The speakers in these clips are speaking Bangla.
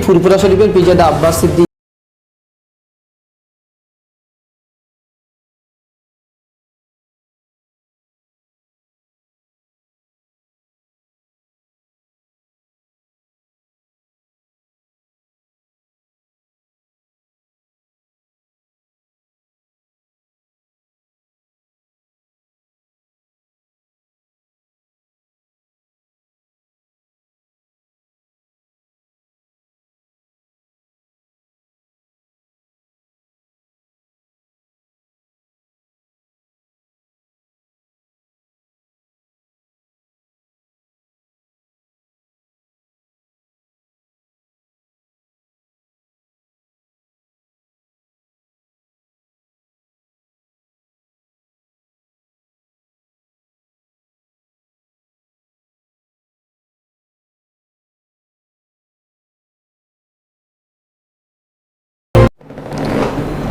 ফুরফুরা শরীফের পিজাদা আব্বাস সিদ্দিক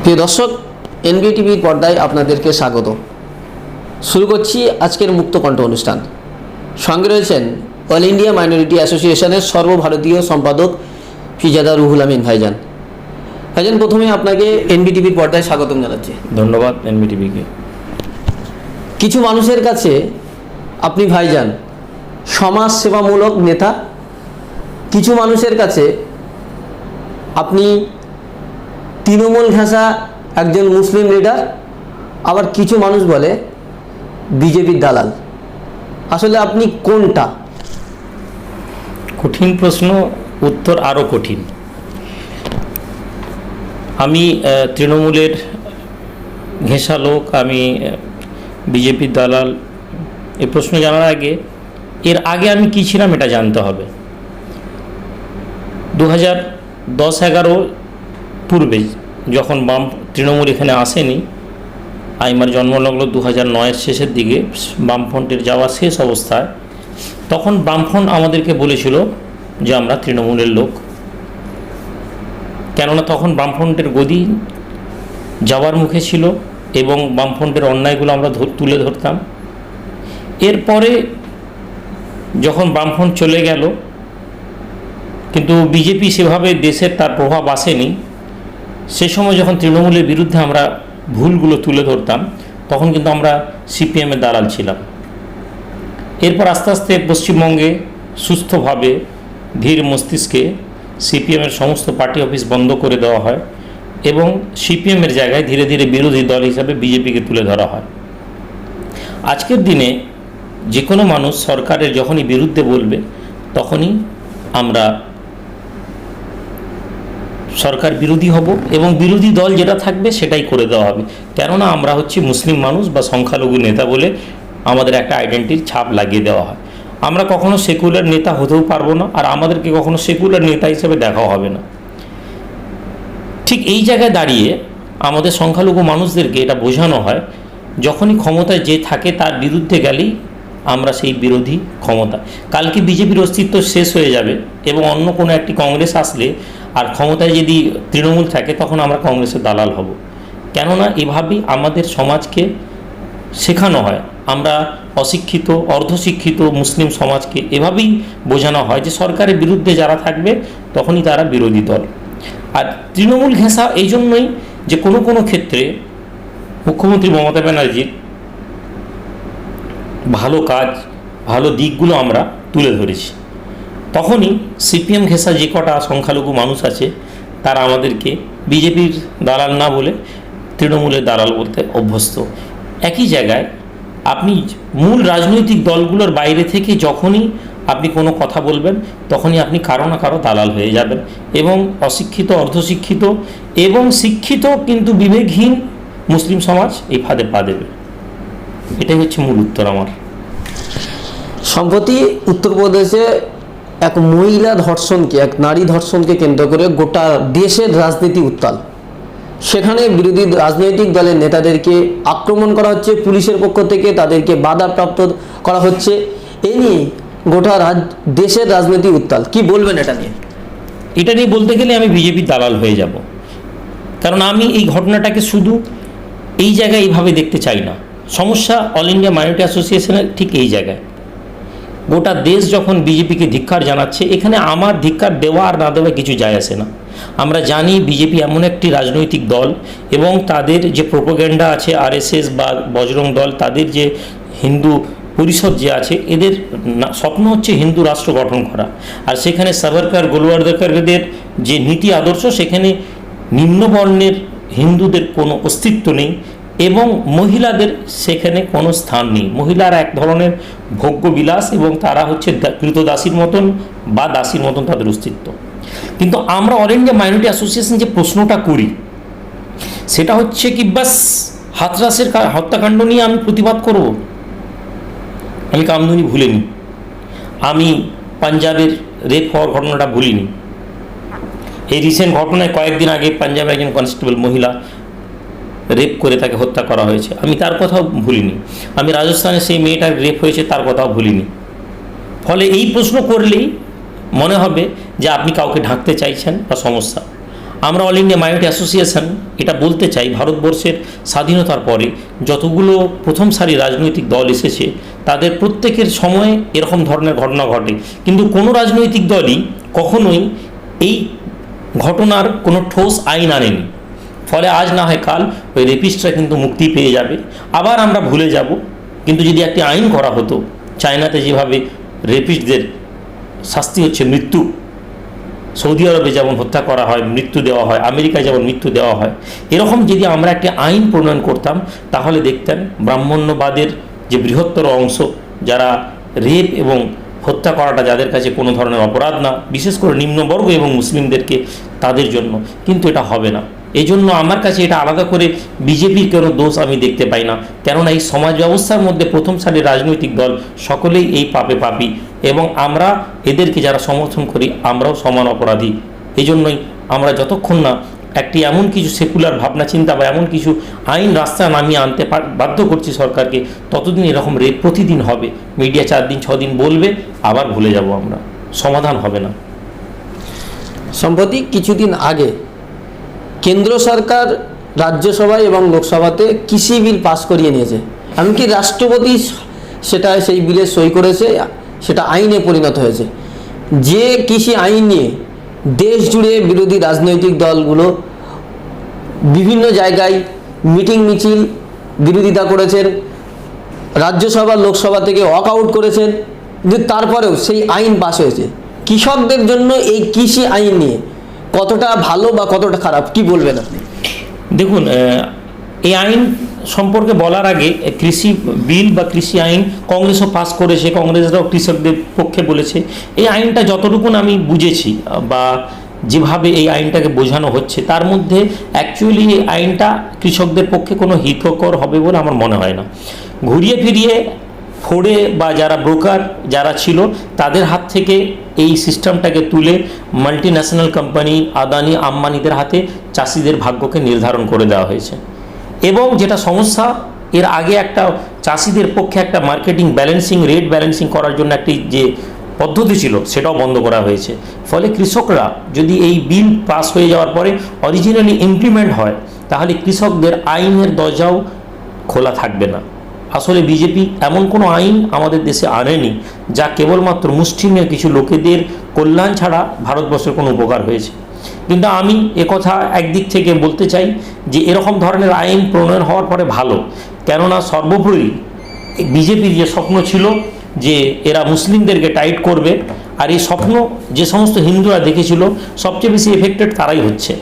প্রিয় দর্শক, এনবিটিভির পর্দায় আপনাদেরকে স্বাগত। শুরু করছি আজকের মুক্ত কণ্ঠ অনুষ্ঠান। সঙ্গে রয়েছেন অল ইন্ডিয়া মাইনরিটি অ্যাসোসিয়েশনের সর্বভারতীয় সম্পাদক পিজাদা রুহুল আমিন ভাইজান। ভাইজান, প্রথমে আপনাকে এনবিটিভির পর্দায় স্বাগতম জানাচ্ছি। ধন্যবাদ এনবিটিভিকে। কিছু মানুষের কাছে আপনি ভাইজান সমাজ সেবামূলক নেতা, কিছু মানুষের কাছে আপনি তৃণমূল ঘেঁষা একজন মুসলিম লিডার, আবার কিছু মানুষ বলে বিজেপির দালাল। আসলে আপনি কোনটা? কঠিন প্রশ্ন, উত্তর আরও কঠিন। আমি তৃণমূলের ঘেঁষা লোক, আমি বিজেপির দালাল, এই প্রশ্ন জানার আগে এর আগে আমি কী ছিলাম এটা জানতে হবে। 2010-11 পূর্বে যখন তৃণমূল এখানে আসেনি, আমার জন্মলগ্ন 2009-এর শেষের দিকে, বামফ্রন্টের যাওয়া শেষ অবস্থায়, তখন বামফ্রন্ট আমাদেরকে বলেছিল যে আমরা তৃণমূলের লোক। কেননা তখন বামফ্রন্টের গদি যাওয়ার মুখে ছিল এবং বামফ্রন্টের অন্যায়গুলো আমরা তুলে ধরতাম। এরপরে যখন বামফ্রন্ট চলে গেল, কিন্তু বিজেপি সেভাবে দেশের তার প্রভাব আসেনি, সে সময় যখন তৃণমূলের বিরুদ্ধে আমরা ভুলগুলো তুলে ধরতাম, তখন কিন্তু আমরা সিপিএমের দালাল ছিলাম। এরপর আস্তে আস্তে পশ্চিমবঙ্গে সুস্থভাবে ধীর মস্তিষ্কে সিপিএমের সমস্ত পার্টি অফিস বন্ধ করে দেওয়া হয় এবং সিপিএমের জায়গায় ধীরে ধীরে বিরোধী দল হিসাবে বিজেপিকে তুলে ধরা হয়। আজকের দিনে যে কোনো মানুষ সরকারের যখনই বিরুদ্ধে বলবে, তখনই আমরা সরকার বিরোধী হব এবং বিরোধী দল যেটা থাকবে সেটাই করে দেওয়া হবে। কেননা আমরা হচ্ছি মুসলিম মানুষ বা সংখ্যালঘু নেতা বলে আমাদের একটা আইডেন্টিটির ছাপ লাগিয়ে দেওয়া হয়। আমরা কখনো সেকুলার নেতা হতেও পারবো না, আর আমাদেরকে কখনো সেকুলার নেতা হিসেবে দেখাও হবে না। ঠিক এই জায়গায় দাঁড়িয়ে আমাদের সংখ্যালঘু মানুষদেরকে এটা বোঝানো হয়, যখনই ক্ষমতায় যে থাকে তার বিরুদ্ধে গেলেই আমরা সেই বিরোধী ক্ষমতা। কালকে বিজেপির অস্তিত্ব শেষ হয়ে যাবে এবং অন্য কোনো একটি কংগ্রেস আসলে আর ক্ষমতায় যদি তৃণমূল থাকে, তখন আমরা কংগ্রেসের দালাল হব। কেননা এভাবেই আমাদের সমাজকে শেখানো হয়। আমরা অশিক্ষিত, অর্ধশিক্ষিত মুসলিম সমাজকে এভাবেই বোঝানো হয় যে সরকারের বিরুদ্ধে যারা থাকবে তখনই তারা বিরোধী দল। আর তৃণমূল ঘেঁষা এই জন্যই যে কোনো কোনো ক্ষেত্রে মুখ্যমন্ত্রী মমতা ব্যানার্জির ভালো কাজ, ভালো দিকগুলো আমরা তুলে ধরেছি, তখনই সিপিএম ঘেঁষা যে কটা সংখ্যালঘু মানুষ আছে তারা আমাদেরকে বিজেপির দালাল না বলে তৃণমূলের দালাল বলতে অভ্যস্ত। একই জায়গায় আপনি মূল রাজনৈতিক দলগুলোর বাইরে থেকে যখনই আপনি কোনো কথা বলবেন, তখনই আপনি কারো না কারো দালাল হয়ে যাবেন এবং অশিক্ষিত, অর্ধশিক্ষিত এবং শিক্ষিত কিন্তু বিবেকহীন মুসলিম সমাজ এই ফাঁদে পা দেবে। এটাই হচ্ছে মূল উত্তর আমার। সম্প্রতি উত্তরপ্রদেশে এক মহিলা ধর্ষণকে, এক নারী ধর্ষণকে কেন্দ্র করে গোটা দেশের রাজনীতি উত্তাল। সেখানে বিরোধী রাজনৈতিক দলের নেতাদেরকে আক্রমণ করা হচ্ছে পুলিশের পক্ষ থেকে, তাদেরকে বাধাপ্রাপ্ত করা হচ্ছে। এ নিয়ে গোটা দেশের রাজনীতি উত্তাল। কি বলবেন এটা নিয়ে? এটা নিয়ে বলতে গেলে আমি বিজেপির দালাল হয়ে যাব, কারণ আমি এই ঘটনাটাকে শুধু এই জায়গায় এইভাবে দেখতে চাই না। সমস্যা অল ইন্ডিয়া মাইনরিটি অ্যাসোসিয়েশনের ঠিক এই জায়গায়। গোটা দেশ যখন বিজেপিকে ধিক্কার জানাচ্ছে, এখানে আমার ধিক্কার দেওয়া আর না দেওয়া কিছু যায় আসে না। আমরা জানি বিজেপি এমন একটি রাজনৈতিক দল এবং তাদের যে প্রোপাগ্যান্ডা আছে, আরএসএস বা বজরং দল, তাদের যে হিন্দু পরিষদ যে আছে, এদের স্বপ্ন হচ্ছে হিন্দু রাষ্ট্র গঠন করা। আর সেখানে সাভারকার, গোলওয়ার্দারকারদের যে নীতি আদর্শ, সেখানে নিম্নবর্ণের হিন্দুদের কোনো অস্তিত্ব নেই এবং মহিলাদের সেখানে কোনো স্থান নেই। মহিলারা এক ধরনের ভোগ্যবিলাস এবং তারা হচ্ছে কৃতদাসীর মতন বা দাসীর মতন তাদের অস্তিত্ব। কিন্তু আমরা অল ইন্ডিয়া মাইনরিটি অ্যাসোসিয়েশন যে প্রশ্নটা করি, সেটা হচ্ছে কি বাস হাতরাসের হত্যাকাণ্ড নিয়ে আমি প্রতিবাদ করব? আমি কামদুনি ভুলিনি, আমি পাঞ্জাবের রেপ হওয়ার ঘটনাটা ভুলিনি। এই রিসেন্ট ঘটনায় কয়েকদিন আগে পাঞ্জাবে একজন কনস্টেবল মহিলা রেপ করে তাকে হত্যা করা হয়েছে, আমি তার কথাও ভুলিনি। আমি রাজস্থানে সেই মেয়েটার রেপ হয়েছে তার কথাও ভুলিনি। ফলে এই প্রশ্ন করলেই মনে হবে যে আপনি কাউকে ঢাকতে চাইছেন বা সমস্যা। আমরা অল ইন্ডিয়া মাইনরিটি অ্যাসোসিয়েশন এটা বলতে চাই, ভারতবর্ষের স্বাধীনতার পরে যতগুলো প্রথম সারির রাজনৈতিক দল এসেছে, তাদের প্রত্যেকের সময়ে এরকম ধরনের ঘটনা ঘটে, কিন্তু কোনো রাজনৈতিক দলই কখনোই এই ঘটনার কোনো ঠোস আইন আনেনি। ফলে আজ না হয় কাল ওই রেপিস্টরা কিন্তু মুক্তি পেয়ে যাবে, আবার আমরা ভুলে যাব। কিন্তু যদি একটি আইন করা হতো, চায়নাতে যেভাবে রেপিস্টদের শাস্তি হচ্ছে মৃত্যু, সৌদি আরবে যেমন হত্যা করা হয়, মৃত্যু দেওয়া হয়, আমেরিকায় যেমন মৃত্যু দেওয়া হয়, এরকম যদি আমরা একটি আইন প্রণয়ন করতাম, তাহলে দেখতেন ব্রাহ্মণ্যবাদের যে বৃহত্তর অংশ, যারা রেপ এবং হত্যা করাটা যাদের কাছে কোনো ধরনের অপরাধ না, বিশেষ করে নিম্নবর্গ এবং মুসলিমদেরকে, তাদের জন্য কিন্তু এটা হবে না। এই জন্য আমার কাছে এটা আলাদা করে বিজেপির কোনো দোষ আমি দেখতে পাই না, কেননা এই সমাজ ব্যবস্থার মধ্যে প্রথম সারির রাজনৈতিক দল সকলেই এই পাপে পাপী এবং আমরা এদেরকে যারা সমর্থন করি আমরাও সমান অপরাধী। এই জন্যই আমরা যতক্ষণ না একটি এমন কিছু সেকুলার ভাবনা চিন্তা বা এমন কিছু আইন রাস্তায় নামিয়ে আনতে বাধ্য করছি সরকারকে, ততদিন এরকম রেপ প্রতিদিন হবে। মিডিয়া 4 দিন 6 দিন বলবে, আবার ভুলে যাব আমরা, সমাধান হবে না। সম্প্রতি কিছুদিন আগে কেন্দ্র সরকার রাজ্যসভায় এবং লোকসভাতে কৃষি বিল পাস করিয়ে নিয়েছে, এমনকি রাষ্ট্রপতি সেটা সেই বিলে সই করেছে, সেটা আইনে পরিণত হয়েছে। যে কৃষি আইন নিয়ে দেশ জুড়ে বিরোধী রাজনৈতিক দলগুলো বিভিন্ন জায়গায় মিটিং মিছিল বিরোধিতা করেছেন, রাজ্যসভা লোকসভা থেকে ওয়াক আউট করেছেন, কিন্তু তারপরেও সেই আইন পাস হয়েছে। কৃষকদের জন্য এই কৃষি আইন নিয়ে কতটা ভালো বা কতটা খারাপ, কি বলবেন আপনি? দেখুন, এই আইন সম্পর্কে বলার আগে কৃষি বিল বা কৃষি আইন কংগ্রেসও পাস করেছে, কংগ্রেসরাও কৃষকদের পক্ষে বলেছে। এই আইনটা যতটুকুন আমি বুঝেছি বা যেভাবে এই আইনটাকে বোঝানো হচ্ছে, তার মধ্যে অ্যাকচুয়ালি এই আইনটা কৃষকদের পক্ষে কোনো হিতকর হবে বলে আমার মনে হয় না। ঘুরিয়ে ফিরিয়ে ফোর্ডে বা যারা ব্রোকার যারা ছিল, তাদের হাত থেকে এই সিস্টেমটাকে তুলে মাল্টি ন্যাশনাল কোম্পানি আদানি আম্বানিদের হাতে চাষিদের ভাগ্যকে নির্ধারণ করে দেওয়া হয়েছে। এবং যেটা সমস্যা, এর আগে একটা চাষিদের পক্ষে একটা মার্কেটিং ব্যালেন্সিং, রেট ব্যালেন্সিং করার জন্য একটি যে পদ্ধতি ছিল, সেটাও বন্ধ করা হয়েছে। ফলে কৃষকরা যদি এই বিল পাস হয়ে যাওয়ার পরে অরিজিনালি ইমপ্লিমেন্ট হয়, তাহলে কৃষকদের আইনের দরজাও খোলা থাকবে না। আসলে বিজেপি এমন কোনো আইন আমাদের দেশে আনেনি যা কেবলমাত্র মুষ্টিমেয় কিছু লোকেদের কল্যাণ ছাড়া ভারতবর্ষের কোনো উপকার হয়েছে। কিন্তু আমি একথা একদিক থেকে বলতে চাই যে এরকম ধরনের আইন প্রণয়ন হওয়ার পরে ভালো, কেননা সর্বোপরি বিজেপির যে স্বপ্ন ছিল যে এরা মুসলিমদেরকে টাইট করবে, আর এই স্বপ্ন যে সমস্ত হিন্দুরা দেখেছিল, সবচেয়ে বেশি এফেক্টেড তারাই হচ্ছে।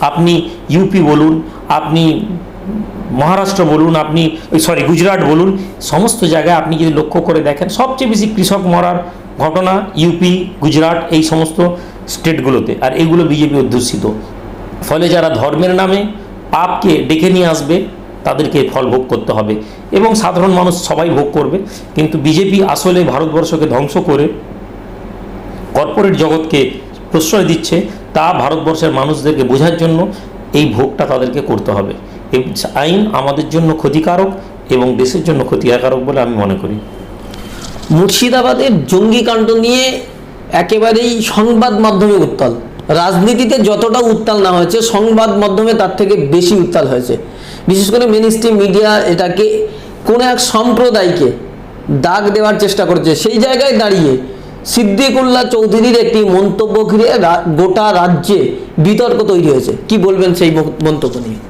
আপনি ইউপি বলুন, আপনি মহারাষ্ট্র বলুন, আপনি গুজরাট বলুন, সমস্ত জায়গায় আপনি যদি লক্ষ্য করে দেখেন, সবচেয়ে বেশি কৃষক মরার ঘটনা ইউপি, গুজরাট, এই সমস্ত স্টেটগুলোতে, আর এগুলো বিজেপি অধ্যুষিত। ফলে যারা ধর্মের নামে পাপকে ডেকে নিয়ে আসবে, তাদেরকে ফল ভোগ করতে হবে এবং সাধারণ মানুষ সবাই ভোগ করবে। কিন্তু বিজেপি আসলে ভারতবর্ষকে ধ্বংস করে কর্পোরেট জগৎকে প্রশ্রয় দিচ্ছে, তা ভারতবর্ষের মানুষদেরকে বোঝার জন্য এই ভোগটা তাদেরকে করতে হবে। এই আইন আমাদের জন্য ক্ষতিকারক এবং দেশের জন্য ক্ষতিকারক বলে আমি মনে করি। মুর্শিদাবাদের জঙ্গিকাণ্ড নিয়ে একেবারেই সংবাদ মাধ্যমে উত্তাল, রাজনীতিতে যতটা উত্তাল না হয়েছে, সংবাদ মাধ্যমে তার থেকে বেশি উত্তাল হয়েছে। বিশেষ করে মেইনস্ট্রিম মিডিয়া এটাকে কোনো এক সম্প্রদায়কে দাগ দেওয়ার চেষ্টা করছে। সেই জায়গায় দাঁড়িয়ে সিদ্দিকুল্লাহ চৌধুরীর একটি মন্তব্য ঘিরে গোটা রাজ্যে বিতর্ক তৈরি হয়েছে। কি বলবেন সেই মন্তব্য নিয়ে?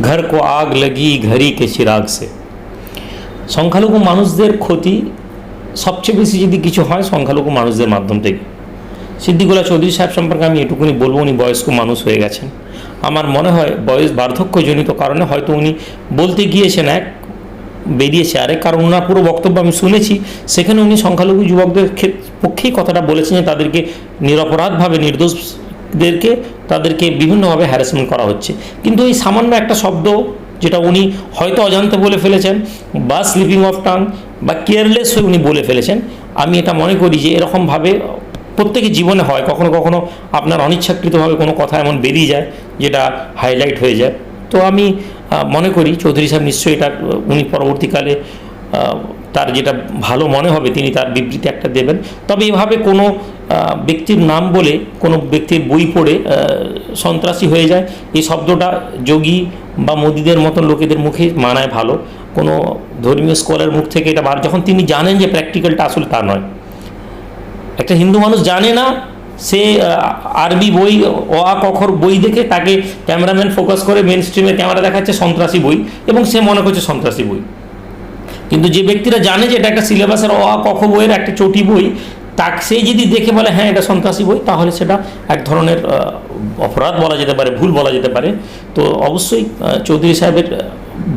ঘর কো আগ লাগি ঘড়ি কে চিরাগ সে। সংখ্যালঘু মানুষদের ক্ষতি সবচেয়ে বেশি যদি কিছু হয় সংখ্যালঘু মানুষদের মাধ্যম থেকে। সিদ্দিকুল্লাহ চৌধুরী সাহেব সম্পর্কে আমি এটুকুনি বলবো, উনি বয়স্ক মানুষ হয়ে গেছেন। আমার মনে হয় বয়স বার্ধক্যজনিত কারণে হয়তো উনি বলতে গিয়েছেন এক, বেরিয়েছে আরেক। কারণ ওনার পুরো বক্তব্য আমি শুনেছি, সেখানে উনি সংখ্যালঘু যুবকদের পক্ষেই কথাটা বলেছেন যে তাদেরকে নিরপরাধভাবে, নির্দোষদেরকে তাদেরকে বিভিন্নভাবে হ্যারাসমেন্ট করা হচ্ছে। কিন্তু এই সামান্য একটা শব্দ যেটা উনি হয়তো অজান্তে বলে ফেলেছেন, বা স্লিপিং অফ টাং, বা কেয়ারলেস হয়ে উনি বলে ফেলেছেন, আমি এটা মনে করি যে এরকমভাবে প্রত্যেকের জীবনে হয়। কখনো কখনো আপনার অনিচ্ছাকৃতভাবে কোনো কথা এমন বেরিয়ে যায় যেটা হাইলাইট হয়ে যায়। তো আমি মনে করি চৌধুরী সাহেব নিশ্চয়ই এটা উনি পরবর্তীকালে তার যেটা ভালো মনে হবে তিনি তার বিবৃতি একটা দেবেন। তবে এভাবে কোনো ব্যক্তির নাম বলে কোনো ব্যক্তির বই পড়ে সন্ত্রাসী হয়ে যায়, এই শব্দটা যোগী বা মোদিদের মতন লোকেদের মুখে মানায় ভালো। কোনো ধর্মীয় স্কলার মুখ থেকে এটা যখন তিনি জানেন যে প্র্যাকটিক্যালটা আসলে তা নয়। একটা হিন্দু মানুষ জানে না, সে আরবি বই অ আ ক খর বই দেখে তাকে ক্যামেরাম্যান ফোকাস করে মেন স্ট্রিমের ক্যামেরা দেখাচ্ছে সন্ত্রাসী বই, এবং সে মনে করছে সন্ত্রাসী বই। কিন্তু যে ব্যক্তিরা জানে যে এটা একটা সিলেবাসের অ আ ক খ বইয়ের একটা চটি বই, তাকে সে যদি দেখে বলে হ্যাঁ এটা সন্ত্রাসী বই, তাহলে সেটা এক ধরনের অপরাধ বলা যেতে পারে, ভুল বলা যেতে পারে। তো অবশ্যই চৌধুরী সাহেবের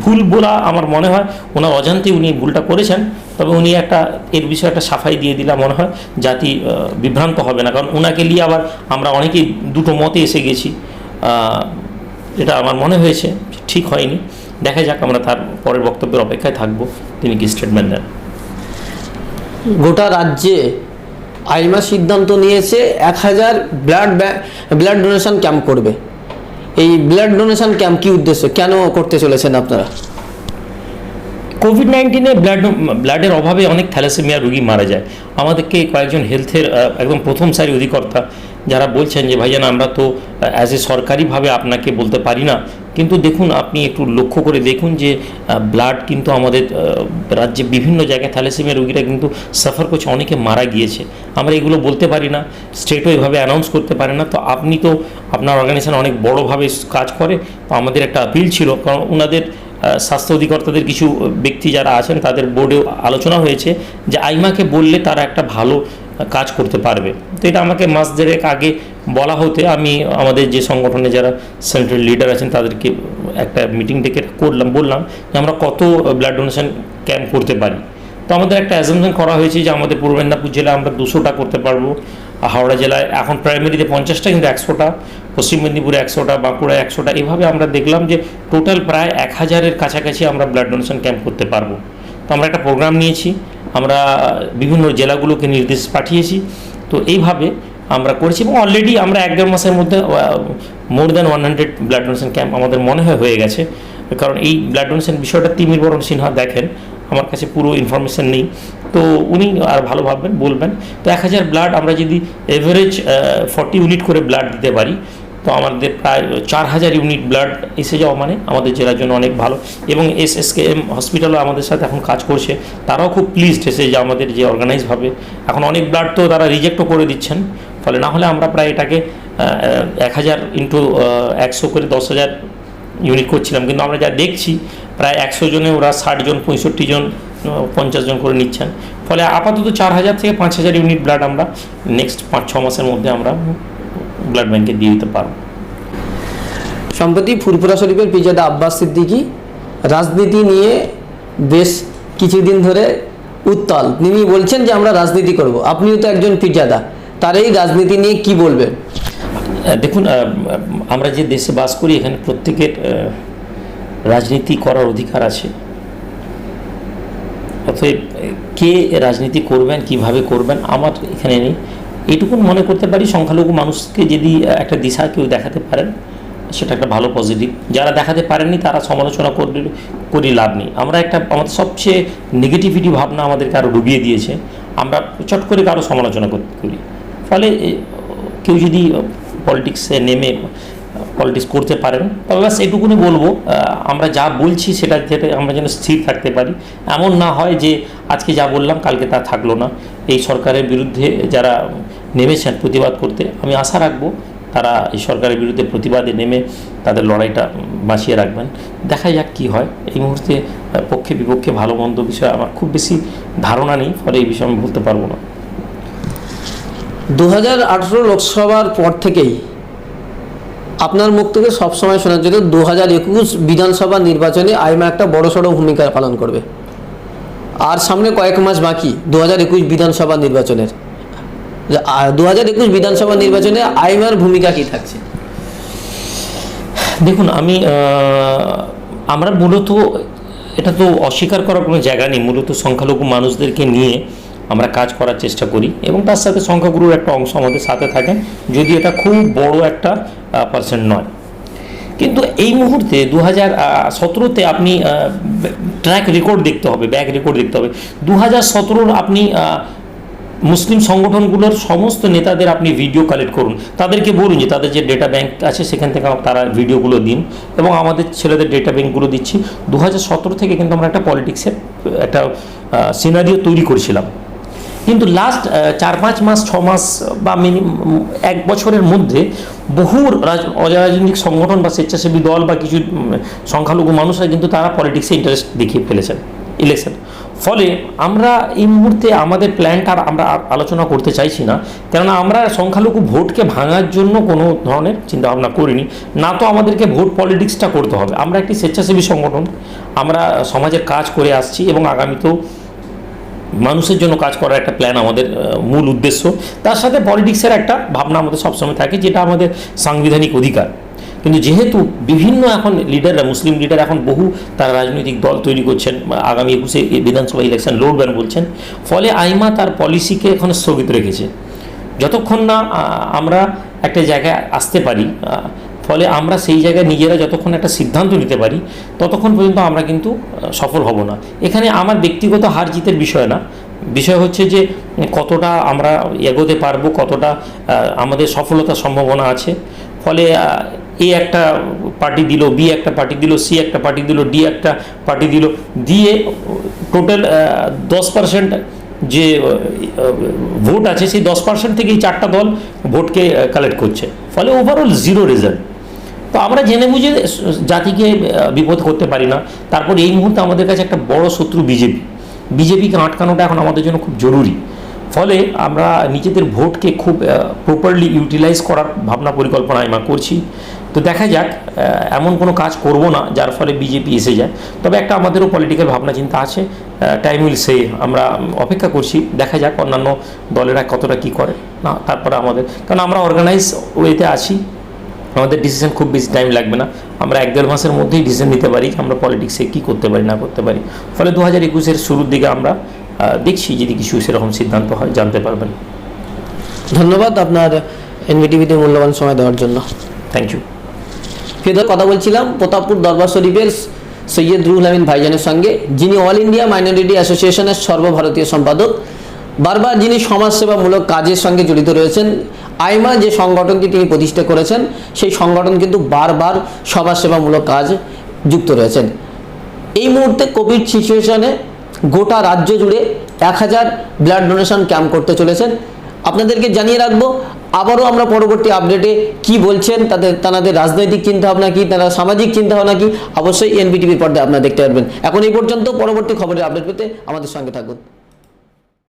ভুল বলা আমার মনে হয় ওনার অজান্তে উনি ভুলটা করেছেন। তবে উনি এর বিষয়ে একটা সাফাই দিয়ে দিলে মনে হয় জাতি বিভ্রান্ত হবে না। কারণ ওনাকে নিয়ে আবার আমরা অনেকেই দুটো মতে এসে গেছি, এটা আমার মনে হয়েছে ঠিক হয়নি। দেখা যাক, আমরা তার পরের বক্তব্যের অপেক্ষায় থাকবো তিনি কি স্টেটমেন্ট দেন। গোটা রাজ্যে আইমা সিদ্ধান্ত নিয়েছে 1000 ব্লাড ডোনেশন ক্যাম্প করবে। এই ব্লাড ডোনেশন ক্যাম্প কি উদ্দেশ্যে, কেন করতে চলেছেন আপনারা? কোভিড-19 ব্লাডের অভাবে অনেক থ্যালাসেমিয়া রোগী মারা যায়। আমাদেরকে কয়েকজন হেলথের একদম প্রথম সারি অধিকর্তা যারা বলছেন যে ভাইজান আমরা তো অ্যাজ এ সরকারিভাবে আপনাকে বলতে পারি না, কিন্তু দেখুন আপনি একটু লক্ষ্য করে দেখুন যে ব্লাড কিন্তু আমাদের রাজ্যে বিভিন্ন জায়গায় থ্যালাসেমিয়া রোগীরা কিন্তু সাফার করছে, অনেকে মারা গিয়েছে। আমরা এগুলো বলতে পারি না, স্টেটও এভাবে অ্যানাউন্স করতে পারে না। তো আপনি তো আপনার অর্গানাইজেশন অনেক বড়োভাবে কাজ করে, তো আমাদের একটা আপিল ছিল, কারণ ওনাদের স্বাস্থ্য অধিকর্তাদের কিছু ব্যক্তি যারা আছেন তাদের বোর্ডেও আলোচনা হয়েছে যে আইমাকে বললে তারা একটা ভালো কাজ করতে পারবে। তো এটা আমাকে মাস দেড়েক আগে বলা হতে আমি আমাদের যে সংগঠনে যারা সেন্ট্রাল লিডার আছেন তাদেরকে একটা মিটিং ডেকে বললাম যে আমরা কত ব্লাড ডোনেশন ক্যাম্প করতে পারি। তো আমাদের একটা অ্যাজাম্পশন করা হয়েছে যে আমাদের পূর্ব মেদিনীপুর জেলায় আমরা 200টা করতে পারবো, হাওড়া জেলায় এখন প্রাইমারিতে 50টা, কিন্তু 100টা, পশ্চিম মেদিনীপুরে 100টা, বাঁকুড়ায় 100টা। এভাবে আমরা দেখলাম যে টোটাল প্রায় 1000-এর কাছাকাছি আমরা ব্লাড ডোনেশন ক্যাম্প করতে পারবো। তো আমরা একটা প্রোগ্রাম নিয়েছি, আমরা বিভিন্ন জেলাগুলোকে নির্দেশ পাঠিয়েছি। তো এইভাবে আমরা করেছি, এবং অলরেডি আমরা 1-1.5 মাসের মধ্যে more than 100 blood donation camp আমাদের মনে হয়ে গেছে। কারণ এই ব্লাড ডোনেশন বিষয়টা তিমির বরণ সিনহা দেখেন, আমার কাছে পুরো ইনফরমেশান নেই, তো উনি আর ভালো ভাববেন বলবেন। তো 1000 ব্লাড আমরা যদি এভারেজ 40 ইউনিট করে ব্লাড দিতে পারি, তো আমাদের প্রায় 4000 ইউনিট ব্লাড এসে যাওয়া মানে আমাদের জেলার জন্য অনেক ভালো। এবং SSKM হসপিটালও আমাদের সাথে এখন কাজ করছে, তারাও খুব প্লিজড এসে যে আমাদের যে অর্গানাইজভাবে এখন অনেক ব্লাড তো তারা রিজেক্টও করে দিচ্ছেন। ফলে না হলে আমরা প্রায় এটাকে 1000 ইন্টু 100 করে 10,000 ইউনিট করছিলাম, কিন্তু আমরা যা দেখছি প্রায় 100 জনে ওরা 60 জন, 65 জন, 50 জন করে নিচ্ছেন। ফলে আপাতত 4000 থেকে 5000 ইউনিট ব্লাড আমরা নেক্সট 5-6 মাসের মধ্যে আমরা ব্লাড ব্যাংকে দিয়ে দিতে পারব। সম্প্রতি ফুরফুরা শরীফের পীরজাদা আব্বাস সিদ্দিকী রাজনীতি নিয়ে বেশ কিছুদিন ধরে উত্তাল। তিনি বলছেন যে আমরা রাজনীতি করব। আপনিও তো একজন পীরজাদা, তার এই রাজনীতি নিয়ে কি বলবেন? দেখুন, আমরা যে দেশে বাস করি এখানে প্রত্যেকের রাজনীতি করার অধিকার আছে। অতএব কে রাজনীতি করবেন, কিভাবে করবেন আমার এখানে নেই। এইটুকুন মনে করতে পারি সংখ্যালঘু মানুষকে যদি একটা দিশা কেউ দেখাতে পারেন সেটা একটা ভালো পজিটিভ। যারা দেখাতে পারেননি তারা সমালোচনা করি লাভ নেই। আমাদের সবচেয়ে নেগেটিভিটি ভাবনা আমাদেরকে আরও ডুবিয়ে দিয়েছে, আমরা চট করে কারো সমালোচনা করি। ফলে কেউ যদি পলিটিক্সে নেমে পলিটিক্স করতে পারেন। তবে ব্যাস এটুকুনি বলবো, আমরা যা বলছি সেটা যেটা আমরা যেন স্থির থাকতে পারি, এমন না হয় যে আজকে যা বললাম কালকে তা থাকলো না। এই সরকারের বিরুদ্ধে যারা নেমেছেন প্রতিবাদ করতে, আমি আশা রাখবো তারা এই সরকারের বিরুদ্ধে প্রতিবাদে নেমে তাদের লড়াইটা বাঁচিয়ে রাখবেন। দেখা যাক কী হয়। এই মুহূর্তে পক্ষে বিপক্ষে ভালো মন্দ বিষয়ে আমার খুব বেশি ধারণা নেই, ফলে এই বিষয়ে আমি বলতে পারবো না। 2018 লোকসভার পর থেকেই আপনার মুখ থেকে সবসময় শোনা যেত 2021 বিধানসভা নির্বাচনে আইমা একটা বড়সড় ভূমিকা পালন করবে। আর সামনে কয়েক মাস বাকি 2021 বিধানসভা নির্বাচনের। 2021 বিধানসভা নির্বাচনে আইমার ভূমিকা কি থাকছে? দেখুন, আমরা মূলত, এটা তো অস্বীকার করার কোনো জায়গা নেই, মূলত সংখ্যালঘু মানুষদেরকে নিয়ে আমরা কাজ করার চেষ্টা করি এবং তার সাথে সংখ্যাগুরুর একটা অংশ আমাদের সাথে থাকে, যদি এটা খুব বড় একটা পার্সেন্ট নয়। কিন্তু এই মুহূর্তে 2017-তে আপনি ট্র্যাক রেকর্ড দেখতে হবে, ব্যাক রেকর্ড দেখতে হবে। 2017-র আপনি মুসলিম সংগঠনগুলোর সমস্ত নেতাদের আপনি ভিডিও কালেক্ট করুন, তাদেরকে বলুন যে তাদের যে ডেটা ব্যাংক আছে সেখান থেকে তারা ভিডিওগুলো দিন, এবং আমাদের ছেলেদের ডেটা ব্যাংকগুলো দিচ্ছি। 2017 থেকে কিন্তু আমরা একটা পলিটিক্সের একটা সিনারিও তৈরি করেছিলাম, কিন্তু লাস্ট 4-5 মাস 6 মাস বা মিনিমাম 1 বছরের মধ্যে বহু অরাজনৈতিক সংগঠন বা স্বেচ্ছাসেবী দল বা কিছু সংখ্যালঘু মানুষরা কিন্তু তারা পলিটিক্সে ইন্টারেস্ট দেখিয়ে ফেলেছেন ইলেকশন। ফলে আমরা এই মুহূর্তে আমাদের প্ল্যানটা আমরা আলোচনা করতে চাইছি না, কেননা আমরা সংখ্যালঘু ভোটকে ভাঙার জন্য কোনো ধরনের চিন্তাভাবনা করিনি, না তো আমাদেরকে ভোট পলিটিক্সটা করতে হবে। আমরা একটি স্বেচ্ছাসেবী সংগঠন, আমরা সমাজের কাজ করে আসছি এবং আগামীতেও মানুষের জন্য কাজ করার একটা প্ল্যান আমাদের মূল উদ্দেশ্য। তার সাথে পলিটিক্সের একটা ভাবনা আমাদের সবসময় থাকে, যেটা আমাদের সাংবিধানিক অধিকার। কিন্তু যেহেতু বিভিন্ন এখন লিডাররা, মুসলিম লিডার এখন বহু তারা রাজনৈতিক দল তৈরি করছেন, আগামী 21-এ বিধানসভা ইলেকশন লড়বেন বলছেন, ফলে আইমা তার পলিসিকে এখন স্থগিত রেখেছে যতক্ষণ না আমরা একটা জায়গায় আসতে পারি। ফলে আমরা সেই জায়গায় নিজেরা যতক্ষণ একটা সিদ্ধান্ত নিতে পারি ততক্ষণ পর্যন্ত আমরা কিন্তু সফল হব না। এখানে আমার ব্যক্তিগত হার জিতের বিষয় না, বিষয় হচ্ছে যে কতটা আমরা এগোতে পারবো, কতটা আমাদের সফলতার সম্ভাবনা আছে। ফলে এ একটা পার্টি দিল, বি একটা পার্টি দিল, সি একটা পার্টি দিল, ডি একটা পার্টি দিল, দিয়ে টোটাল 10% যে ভোট আছে সেই 10% থেকেই 4টা দল ভোটকে কালেক্ট করছে, ফলে ওভারঅল জিরো রেজাল্ট। তো আমরা জেনে বুঝে জাতিকে বিপদ করতে পারি না। তারপর এই মুহূর্তে আমাদের কাছে একটা বড় শত্রু বিজেপিকে আটকানোটা এখন আমাদের জন্য খুব জরুরি। ফলে আমরা নিজেদের ভোটকে খুব প্রপারলি ইউটিলাইজ করার ভাবনা পরিকল্পনা আমরা করছি। তো দেখা যাক, এমন কোনো কাজ করব না যার ফলে বিজেপি এসে যায়। তবে একটা আমাদেরও পলিটিক্যাল ভাবনা চিন্তা আছে, টাইম উইল সে। আমরা অপেক্ষা করছি, দেখা যাক অন্যান্য দলেরা কতটা কী করে না। তারপরে আমাদের, কারণ আমরা অর্গানাইজ ওয়েতে আছি, আমাদের ডিসিশন খুব বেশি টাইম লাগবে না। আমরা 1-1.5 মাসের মধ্যেই ডিসিশন নিতে পারি আমরা পলিটিক্সে কী করতে পারি না করতে পারি। ফলে 2021-এর শুরুর দিকে আমরা দেখছি যদি কিছু সেরকম সিদ্ধান্ত হয় জানতে পারবেন। ধন্যবাদ আপনার এনবিটিভিতে মূল্যবান সময় দেওয়ার জন্য। Thank you. ফের কথা বলছিলাম প্রতাপপুর দরবার শরীফের সৈয়দ রুহুল আমিন ভাইজানের সঙ্গে, যিনি অল ইন্ডিয়া মাইনরিটি অ্যাসোসিয়েশনের সর্বভারতীয় সম্পাদক, বারবার যিনি সমাজসেবামূলক কাজের সঙ্গে জড়িত রয়েছেন। আইমা যে সংগঠনটি তিনি প্রতিষ্ঠা করেছেন সেই সংগঠন কিন্তু বারবার সমাজসেবামূলক কাজ যুক্ত রয়েছেন। এই মুহূর্তে কোভিড সিচুয়েশনে গোটা রাজ্য জুড়ে 1000 ব্লাড ডোনেশন ক্যাম্প করতে চলেছেন। আপনাদেরকে জানিয়ে রাখবো, আবারও আমরা পরবর্তী আপডেটে কি বলছেন, তাদের রাজনৈতিক চিন্তাভাবনা কি, তারা সামাজিক চিন্তাভাবনা কি, অবশ্যই এনবিটিভির পর্দায় আপনারা দেখতে পারবেন। এখন এই পর্যন্ত, পরবর্তী খবরের আপডেট পেতে আমাদের সঙ্গে থাকুন।